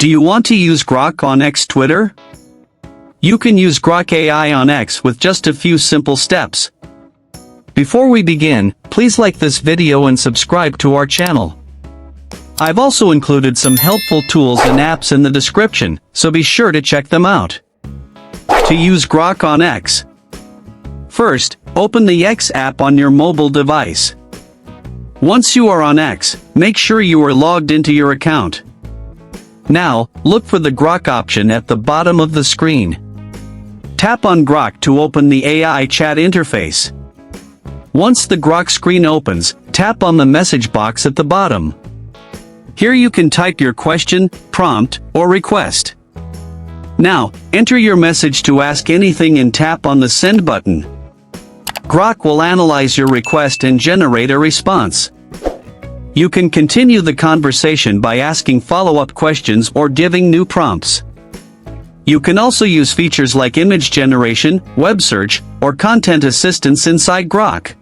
Do you want to use Grok on X Twitter? You can use Grok AI on X with just a few simple steps. Before we begin, please like this video and subscribe to our channel. I've also included some helpful tools and apps in the description, so be sure to check them out. To use Grok on X. First, open the X app on your mobile device. Once you are on X, make sure you are logged into your account. Now, look for the Grok option at the bottom of the screen. Tap on Grok to open the AI chat interface. Once the Grok screen opens, tap on the message box at the bottom. Here you can type your question, prompt, or request. Now, enter your message to ask anything and tap on the send button. Grok will analyze your request and generate a response. You can continue the conversation by asking follow-up questions or giving new prompts. You can also use features like image generation, web search, or content assistance inside Grok.